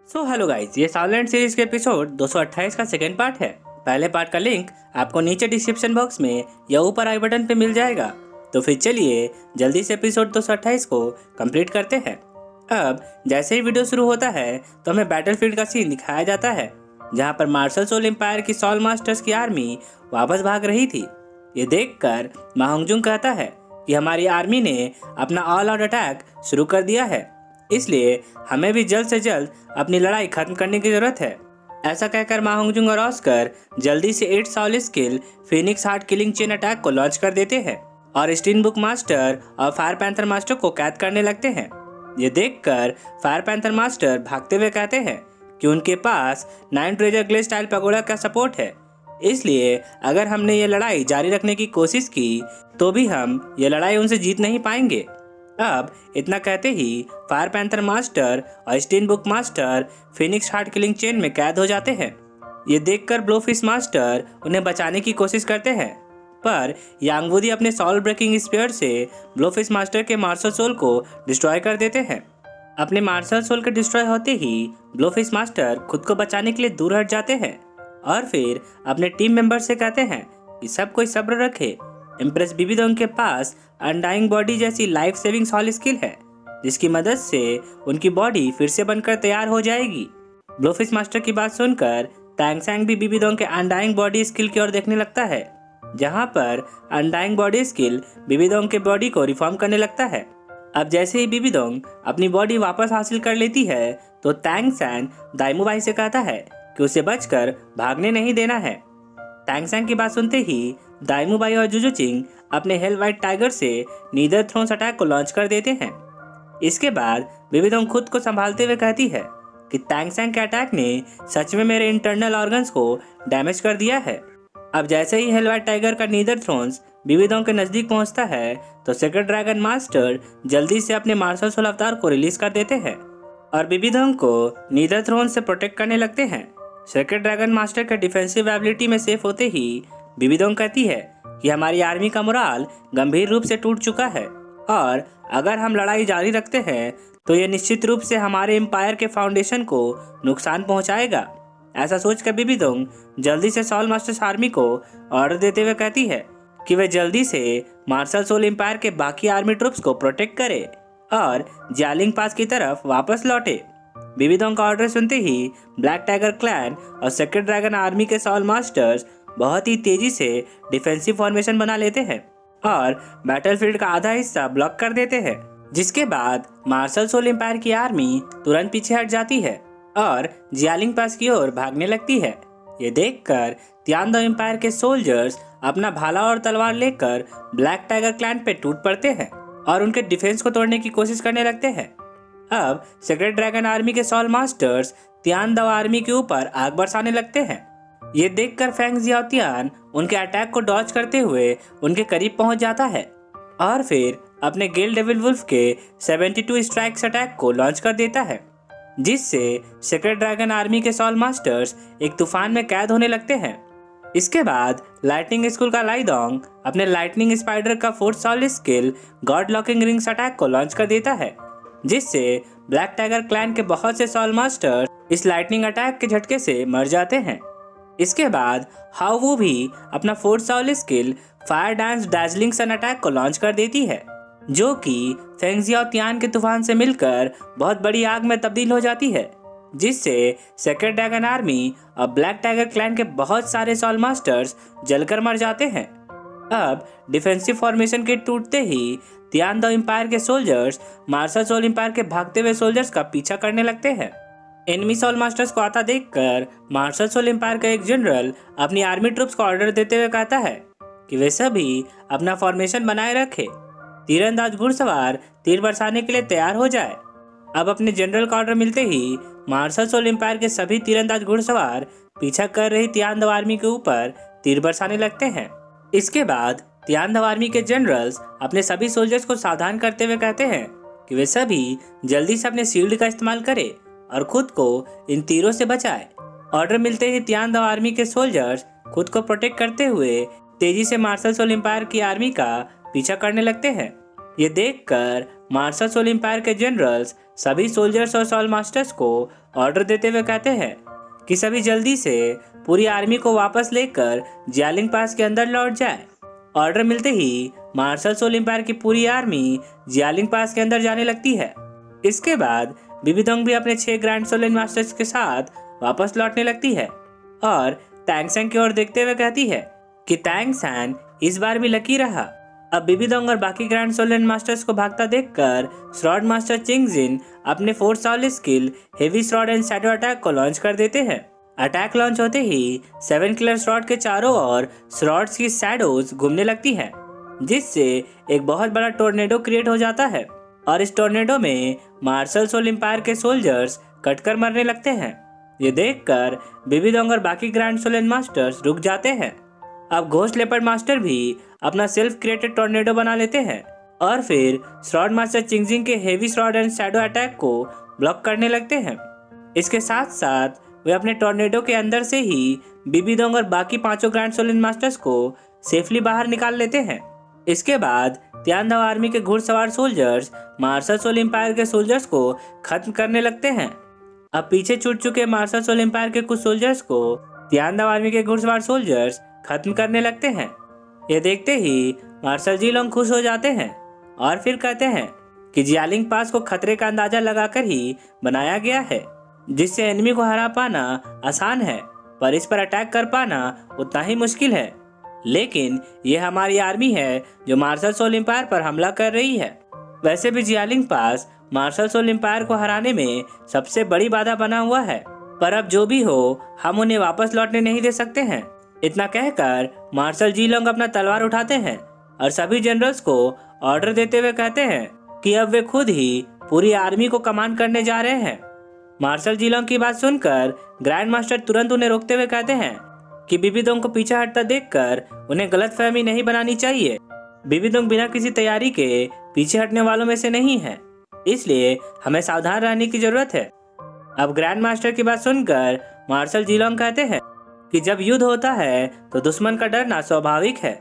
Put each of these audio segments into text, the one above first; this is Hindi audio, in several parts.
हेलो गाइस, ये साइलेंट सीरीज के एपिसोड 228 का सेकेंड पार्ट है। पहले पार्ट का लिंक आपको नीचे डिस्क्रिप्शन बॉक्स में या ऊपर आई बटन पे मिल जाएगा। तो फिर चलिए जल्दी से एपिसोड 228 को कंप्लीट करते हैं। अब जैसे ही वीडियो शुरू होता है तो हमें बैटलफील्ड का सीन दिखाया जाता है, जहाँ पर मार्शल सोल एम्पायर की सॉल मास्टर्स की आर्मी वापस भाग रही थी। ये देखकर मा होंगजुंग कहता है कि हमारी आर्मी ने अपना ऑल आउट अटैक शुरू कर दिया है, इसलिए हमें भी जल्द से जल्द अपनी लड़ाई खत्म करने की जरूरत है। ऐसा कहकर मा होंगजुंग और ऑस्कर जल्दी से 8 solid skill Phoenix heart killing chain attack को लॉन्च कर देते हैं और स्टीन बुक मास्टर और फायर पैंथर मास्टर को कैद करने लगते हैं। ये देखकर फायर पैंथर मास्टर भागते हुए कहते हैं कि उनके पास 9 ट्रेजर ग्ले स्टाइल पगोड़ा का सपोर्ट है, इसलिए अगर हमने ये लड़ाई जारी रखने की कोशिश की तो भी हम ये लड़ाई उनसे जीत नहीं पाएंगे। अब इतना कहते ही फायर पैंथर मास्टर और stein book master phoenix heart killing chain में कैद हो जाते हैं। ये देखकर ब्लोफिश मास्टर उन्हें बचाने की कोशिश करते हैं, पर यांग वुडी अपने सॉल ब्रेकिंग स्पीयर से ब्लोफिश मास्टर के मार्शल सोल को डिस्ट्रॉय कर देते हैं। अपने मार्शल सोल के डिस्ट्रॉय होते ही ब्लोफिश मास्टर खुद को बचाने के लिए दूर हट जाते हैं और फिर अपने टीम मेंबर से कहते हैं कि सब कोई सब्र रखे। इम्प्रेस बिबिडोंग के पास अनडाइंग बॉडी जैसी लाइफ सेविंग सॉल स्किल है, जिसकी मदद से उनकी बॉडी फिर से बनकर तैयार हो जाएगी। ब्लोफिश मास्टर की बात सुनकर टैंग सैंग भी बिबिडोंग के अनडाइंग बॉडी स्किल की ओर देखने लगता है, जहां पर अनडाइंग बॉडी स्किल बिबिडोंग के बॉडी को रिफॉर्म करने लगता है। अब जैसे ही बिबिडोंग अपनी बॉडी वापस हासिल कर लेती है तो टैंग सैंग दाइमू भाई से कहता है कि उसे बचकर भागने नहीं देना है। टैंग सैंग की बात सुनते ही दाइमू भाई और जुजुचिंग अपने हेल वाइट टाइगर से नीदर थ्रोन्स अटैक को लॉन्च कर देते हैं। इसके बाद बिबिडोंग खुद को संभालते हुए कहती है कि टैंग सैंग के अटैक ने सच में मेरे इंटरनल ऑर्गन्स को डैमेज कर दिया है। अब जैसे ही हेल वाइट टाइगर का नीदर थ्रोन्स बिबिडोंग के नजदीक पहुंचता है तो सेक्रेट ड्रैगन मास्टर जल्दी से अपने मार्शल सोल अवतार को रिलीज कर देते हैं और बिबिडोंग को नीदर थ्रोन से प्रोटेक्ट करने लगते हैं। सेक्रेट ड्रैगन मास्टर के डिफेंसिव एबिलिटी में सेफ होते ही बिबिडोंग कहती है कि हमारी आर्मी का मोराल गंभीर रूप से टूट चुका है और अगर हम लड़ाई जारी रखते हैं तो ये निश्चित रूप से हमारे एम्पायर के फाउंडेशन को नुकसान पहुंचाएगा। ऐसा सोचकर बिबिडोंग जल्दी से सॉल मास्टर्स आर्मी को ऑर्डर देते हुए कहती है कि वे जल्दी से मार्शल सोल एम्पायर के बाकी आर्मी ट्रूप्स को प्रोटेक्ट करे और जियालिंग पास की तरफ वापस लौटे। बिबिडोंग का ऑर्डर सुनते ही ब्लैक टाइगर क्लैन और सेक्रेट ड्रैगन आर्मी के सॉल मास्टर्स बहुत ही तेजी से डिफेंसिव फॉर्मेशन बना लेते हैं और बैटलफील्ड का आधा हिस्सा ब्लॉक कर देते हैं, जिसके बाद मार्शल सोल एम्पायर की आर्मी तुरंत पीछे हट जाती है और जियालिंग पास की ओर भागने लगती है। ये देखकर तियानदो एम्पायर के सोल्जर्स अपना भाला और तलवार लेकर ब्लैक टाइगर क्लैन पे टूट पड़ते हैं और उनके डिफेंस को तोड़ने की कोशिश करने लगते हैं। अब सेक्रेट ड्रैगन आर्मी के सॉल मास्टर्स तियानदो आर्मी के ऊपर आग बरसाने लगते हैं। ये देखकर फेंग जियाओतियान उनके अटैक को डॉज करते हुए उनके करीब पहुंच जाता है और फिर अपने गेल डेविल वुल्फ के 72 स्ट्राइक्स अटैक को लॉन्च कर देता है, जिससे सेक्रेट ड्रैगन आर्मी के सॉल मास्टर्स एक तूफान में कैद होने लगते हैं। इसके बाद लाइटनिंग स्कूल का लाइडोंग अपने लाइटनिंग स्पाइडर का 4th solid skill God locking rings attack को लॉन्च कर देता है, जिससे ब्लैक टाइगर क्लैन के बहुत से सॉल मास्टर्स इस लाइटनिंग अटैक के झटके से मर जाते हैं। इसके बाद हाउ वू भी अपना 4th solid skill fire dance Darjeeling sun attack को लॉन्च कर देती है, जो कि फेंग जियाओतियान के तूफान से मिलकर बहुत बड़ी आग में तब्दील हो जाती है, जिससे सेक्रेट ड्रैगन आर्मी और ब्लैक टाइगर क्लैन के बहुत सारे सॉल मास्टर्स जलकर मर जाते हैं। अब डिफेंसिव फॉर्मेशन के टूटते ही तियानदो एम्पायर के सोल्जर्स मार्शल सोल एम्पायर के भागते हुए सोल्जर्स का पीछा करने लगते हैं। एनिमी सॉल मास्टर्स को आता देखकर मार्शल सोल एम्पायर का एक जनरल अपनी आर्मी ट्रूप्स को ऑर्डर देते हुए कहता है कि वे सभी अपना फॉर्मेशन बनाए रखे, तीरंदाज घुड़सवार तीर बरसाने के लिए तैयार हो जाए। अब अपने जनरल का ऑर्डर मिलते ही मार्शल सोल एम्पायर के सभी तीरंदाज घुड़सवार पीछा कर रही तियानदो आर्मी के ऊपर तीर बरसाने लगते हैं। इसके बाद तियानदो आर्मी के जनरल्स अपने सभी सोल्जर्स को सावधान करते हुए कहते हैं कि वे सभी जल्दी से अपने शील्ड का इस्तेमाल करें और खुद को इन तीरों से बचाए। ऑर्डर मिलते ही तियानदो आर्मी के सोल्जर्स खुद को प्रोटेक्ट करते हुए तेजी से मार्शल सोल एम्पायर की आर्मी का पीछा करने लगते हैं। ये देखकर मार्शल सोल एम्पायर के जनरल्स सभी सोल्जर्स और सॉल मास्टर्स को ऑर्डर देते हुए कहते हैं कि सभी जल्दी से पूरी आर्मी को वापस लेकर जियालिंग पास के अंदर लौट जाए। ऑर्डर मिलते ही मार्शल सोल एम्पायर की पूरी आर्मी जियालिंग पास के अंदर जाने लगती है। इसके बाद बिबिदोंग भी अपने 6 ग्रैंड सोल मास्टर्स के साथ वापस लौटने लगती है और तैंग सैन की ओर देखते हुए कहती है कि तैंग सैन इस बार भी लकी रहा। अब बिबिदोंग और बाकी ग्रैंड सोल मास्टर्स को भागता देखकर स्वॉर्ड मास्टर चिंगजिन अपने 4th soul skill heavy sword and shadow attack को लॉन्च कर देते हैं। अटैक लॉन्च होते ही 7 किलर स्वॉर्ड के चारों ओर स्वॉर्ड्स की शैडोज घूमने लगती है, जिससे एक बहुत बड़ा टोर्नेडो क्रिएट हो जाता है और इस टोर्नेडो में मार्शल सोल एम्पायर के सोल्जर्स कटकर मरने लगते हैं। ये देखकर बिबिदोंग और बाकी ग्रैंड सोल मास्टर्स रुक जाते हैं। अब घोस्ट लेपर्ड मास्टर भी अपना सेल्फ क्रिएटेड टोर्नेडो बना लेते हैं और फिर स्वॉर्ड मास्टर चिंगजिन के heavy sword and shadow attack को ब्लॉक करने लगते हैं। इसके साथ साथ वे अपने टोर्नेडो के अंदर से ही बिबिदोंग और बाकी 5 ग्रैंड सोल मास्टर्स को सेफली बाहर निकाल लेते हैं। इसके बाद तियानदाओ आर्मी के घुड़सवार सोल्जर्स मार्शल सोल एम्पायर के सोल्जर्स को खत्म करने लगते हैं। अब पीछे छूट चुके मार्शल सोल एम्पायर के कुछ सोल्जर्स को तियानदाओ आर्मी के घुड़सवार सोल्जर्स खत्म करने लगते हैं। ये देखते ही मार्शल जीलोंग खुश हो जाते हैं और फिर कहते हैं कि जियालिंग पास को खतरे का अंदाजा लगाकर ही बनाया गया है, जिससे एनिमी को हरा पाना आसान है पर इस पर अटैक कर पाना उतना ही मुश्किल है। लेकिन ये हमारी आर्मी है जो मार्शल सोल एम्पायर पर हमला कर रही है। वैसे भी जियालिंग पास मार्शल सोल एम्पायर को हराने में सबसे बड़ी बाधा बना हुआ है, पर अब जो भी हो हम उन्हें वापस लौटने नहीं दे सकते हैं। इतना कहकर मार्शल जीलोंग अपना तलवार उठाते हैं और सभी जनरल्स को ऑर्डर देते हुए कहते हैं कि अब वे खुद ही पूरी आर्मी को कमांड करने जा रहे हैं। मार्शल जीलोंग की बात सुनकर ग्रैंड मास्टर तुरंत उन्हें रोकते हुए कहते हैं कि बिबिदोंग को पीछे हटता देखकर उन्हें गलतफहमी नहीं बनानी चाहिए। बिबिदोंग बिना किसी तैयारी के पीछे हटने वालों में से नहीं है, इसलिए हमें सावधान रहने की जरूरत है। अब ग्रैंड मास्टर की बात सुनकर मार्शल जीलोंग कहते हैं कि जब युद्ध होता है तो दुश्मन का डरना स्वाभाविक है।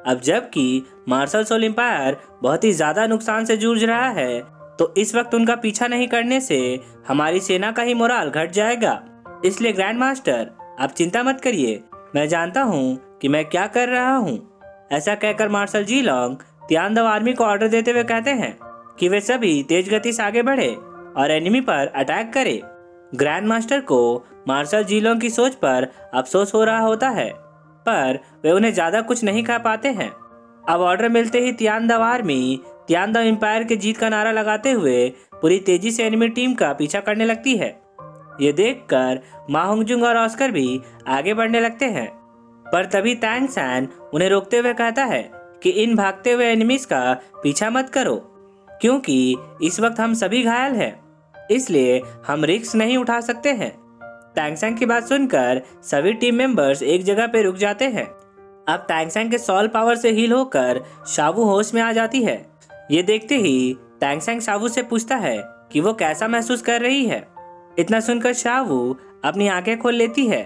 अब जबकि मार्शल सोल एम्पायर बहुत ही ज्यादा नुकसान से जूझ रहा है, तो इस वक्त उनका पीछा नहीं करने से हमारी सेना का ही मोराल घट जाएगा। इसलिए ग्रैंड मास्टर आप चिंता मत करिए, मैं जानता हूँ कि मैं क्या कर रहा हूँ। ऐसा कहकर मार्शल जीलोंग तियानदाओ आर्मी को ऑर्डर देते हुए कहते हैं कि वे सभी तेज गति से आगे बढ़े और एनिमी पर अटैक करे। ग्रैंड मास्टर को मार्शल जीलोंग की सोच पर अफसोस हो रहा होता है, पर वे उन्हें ज्यादा कुछ नहीं कह पाते हैं। अब ऑर्डर मिलते ही तियानदाओ आर्मी तियानदाओ एम्पायर के जीत का नारा लगाते हुए पूरी तेजी से एनिमी टीम का पीछा करने लगती है। ये देखकर मा होंगजुंग और ऑस्कर भी आगे बढ़ने लगते हैं, पर तभी तैंग सैन उन्हें रोकते हुए कहता है कि इन भागते हुए एनिमीज का पीछा मत करो, क्योंकि इस वक्त हम सभी घायल हैं, इसलिए हम रिस्क नहीं उठा सकते हैं। तैंग सैन की बात सुनकर सभी टीम मेंबर्स एक जगह पे रुक जाते हैं। अब तैंग सैन के सॉल पावर से हील होकर शावू होश में आ जाती है। ये देखते ही तैंग सैन शावू से पूछता है कि वो कैसा महसूस कर रही है। इतना सुनकर शावू अपनी आंखें खोल लेती है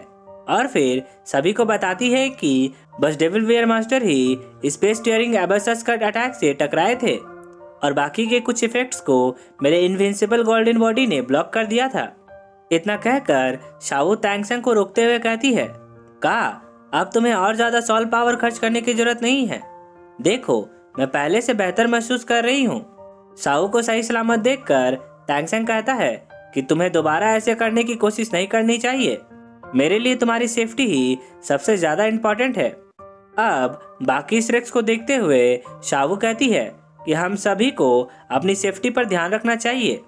और फिर सभी को बताती है कि बस डेविल वेयर मास्टर ही space tearing abyss cut attack से टकराए थे और बाकी के कुछ इफेक्ट्स को मेरे इनविंसिबल गोल्डन बॉडी ने ब्लॉक कर दिया था। इतना कहकर शावू तैंग सैन को रोकते हुए कहती है, अब तुम्हें और ज्यादा सॉल पावर खर्च करने की जरूरत नहीं है। देखो, मैं पहले से बेहतर महसूस कर रही हूँ। शावू को सही सलामत देखकर तैंग सैन कहता है कि तुम्हें दोबारा ऐसे करने की कोशिश नहीं करनी चाहिए। मेरे लिए तुम्हारी सेफ्टी ही सबसे ज्यादा इम्पोर्टेंट है। अब बाकी श्रेक्स को देखते हुए शावू कहती है कि हम सभी को अपनी सेफ्टी पर ध्यान रखना चाहिए।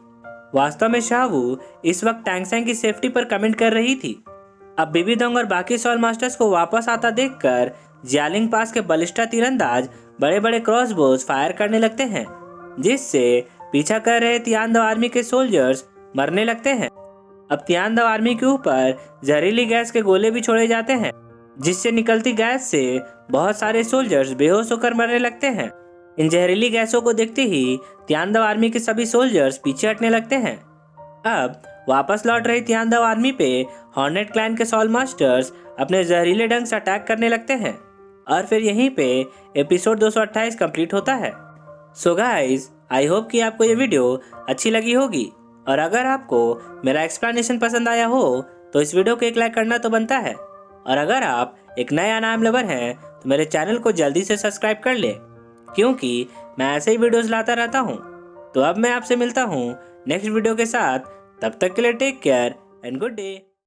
वास्तव में शावू इस वक्त तैंग सैन की सेफ्टी पर कमेंट कर रही थी। अब बिबिदोंग और बाकी सॉल मास्टर्स को वापस आता देखकर जियालिंग पास के बलिष्ठा तीरंदाज बड़े बड़े क्रॉसबोज फायर करने लगते हैं, जिससे पीछा कर रहे तियानदाओ आर्मी के सोल्जर्स मरने लगते हैं। अब तियानदाओ आर्मी के ऊपर जहरीली गैस के गोले भी छोड़े जाते हैं, जिससे निकलती गैस से बहुत सारे सोल्जर्स बेहोश होकर मरने लगते हैं। इन जहरीली गैसों को देखते ही तियानदाओ आर्मी के सभी सोल्जर्स पीछे हटने लगते हैं। अब वापस लौट रही तियानदाओ आर्मी पे हॉर्नेट क्लैन के सॉल मास्टर्स अपने जहरीले ढंग से अटैक करने लगते हैं और फिर यहीं पे एपिसोड 228 कंप्लीट होता है। सो गाइस, आई होप कि आपको ये वीडियो अच्छी लगी होगी और अगर आपको मेरा एक्सप्लेनेशन पसंद आया हो तो इस वीडियो को एक लाइक करना तो बनता है। और अगर आप एक नया नाम लवर हैं तो मेरे चैनल को जल्दी से सब्सक्राइब कर ले, क्योंकि मैं ऐसे ही वीडियोस लाता रहता हूँ। तो अब मैं आपसे मिलता हूँ नेक्स्ट वीडियो के साथ। तब तक के लिए take care and good day.